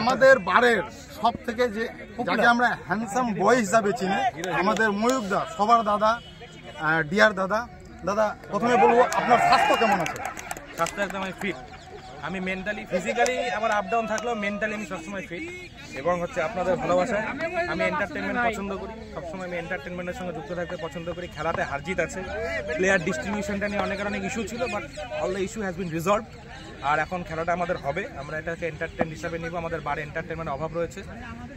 আমাদের বারের সব থেকে যে যাকে আমরা হ্যান্ডসাম বয় হিসাবে চিনি আমাদের ময়ূকদা, সবার দাদা, ডিয়ার দাদা। দাদা, প্রথমে বলবো আপনার স্বাস্থ্য কেমন আছে? স্বাস্থ্য একদম ফিট। আমি মেন্টালি ফিজিক্যালি আমার আপ ডাউন থাকলেও মেন্টালি আমি সবসময় ফিট। এবং হচ্ছে আপনাদের ভালোবাসায় আমি এন্টারটেনমেন্ট পছন্দ করি, সবসময় আমি এন্টারটেনমেন্টের সঙ্গে যুক্ত থাকতে পছন্দ করি। খেলাতে হারজিত আছে, প্লেয়ার ডিস্ট্রিবিউশনটা নিয়ে অনেক ইস্যু ছিল, but all the issue has been resolved. আর এখন খেলাটা আমাদের হবে, আমরা এটাকে এন্টারটেন হিসাবে নিব। আমাদের বারে এন্টারটেনমেন্টের অভাব রয়েছে,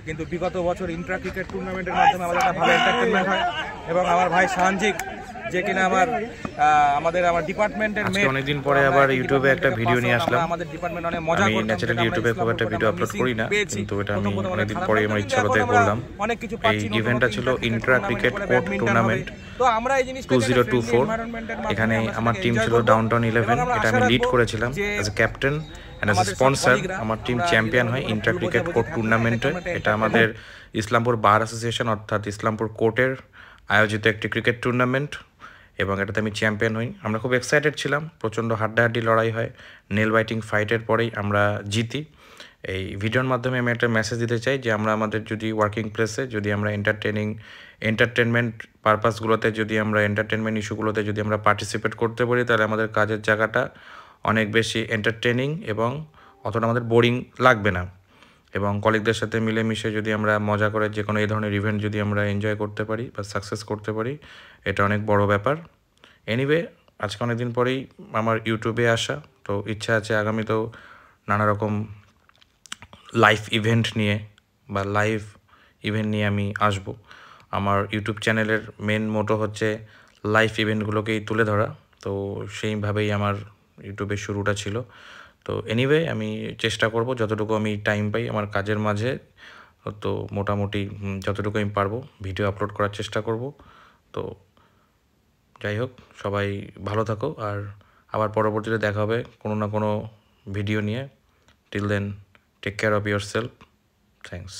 কিন্তু বিগত বছর ইন্ট্রা ক্রিকেট টুর্নামেন্টের মাধ্যমে আমাদের একটা ভালো এন্টারটেনমেন্ট হয়। এবং আমার ভাই সাহানজিক, যে কিনা আমাদের ডিপার্টমেন্টের অনেকদিন পরে আবার ইউটিউবে একটা ভিডিও নিয়ে আসলাম। আমাদের ডিপার্টমেন্ট অনেক মজা করে। আমি ন্যাচারালি ইউটিউবে খুব একটা ভিডিও আপলোড করি না, কিন্তু এটা আমি অনেকদিন পরে আমার ইচ্ছা হতে করলাম। এই ইভেন্টটা ছিল ইন্ট্রা ক্রিকেট কোর্ট টুর্নামেন্ট 2024। এখানে আমার টিম ছিল ডাউনটাউন 11। এটা আমি লিড করেছিলাম as a captain and as a sponsor. আমার টিম চ্যাম্পিয়ন হয় ইন্ট্রা ক্রিকেট কোর্ট টুর্নামেন্টে। এটা আমাদের ইসলামপুর বার অ্যাসোসিয়েশন অর্থাৎ ইসলামপুর কোর্টের আয়োজিত একটি ক্রিকেট টুর্নামেন্ট, এবং এটাতে আমি চ্যাম্পিয়ন হই। আমরা খুব এক্সাইটেড ছিলাম, প্রচণ্ড হাড্ডাহাড্ডি লড়াই হয়, নেল বাইটিং ফাইটের পরেই আমরা জিতি। এই ভিডিওর মাধ্যমে আমি একটা মেসেজ দিতে চাই যে আমরা আমাদের যদি ওয়ার্কিং প্লেসে যদি আমরা এন্টারটেনমেন্ট পারপাসগুলোতে যদি আমরা এন্টারটেনমেন্ট ইস্যুগুলোতে যদি আমরা পার্টিসিপেট করতে পারি, তাহলে আমাদের কাজের জায়গাটা অনেক বেশি এন্টারটেনিং এবং অতটা আমাদের বোরিং লাগবে না। এবং কলিগদের সাথে মিলেমিশে যদি আমরা মজা করে যে কোনো এই ধরনের ইভেন্ট যদি আমরা এনজয় করতে পারি বা সাকসেস করতে পারি, এটা অনেক বড় ব্যাপার। এনিওয়ে, আজকে অনেকদিন পরেই আমার ইউটিউবে আসা, তো ইচ্ছা আছে আগামীতেও নানা রকম লাইভ ইভেন্ট নিয়ে বা লাইভ ইভেন্ট নিয়ে আমি আসব। আমার ইউটিউব চ্যানেলের মেন মোটো হচ্ছে লাইভ ইভেন্টগুলোকেই তুলে ধরা, তো সেইভাবেই আমার ইউটিউবের শুরুটা ছিল। তো এনিওয়ে, আমি চেষ্টা করব যতটুকু আমি টাইম পাই আমার কাজের মাঝে, তো মোটামুটি যতটুকু আমি পারবো ভিডিও আপলোড করার চেষ্টা করব। তো যাই হোক, সবাই ভালো থাকো, আর আবার পরবর্তীতে দেখা হবে কোনো না কোনো ভিডিও নিয়ে। Till then, take care of yourself. Thanks.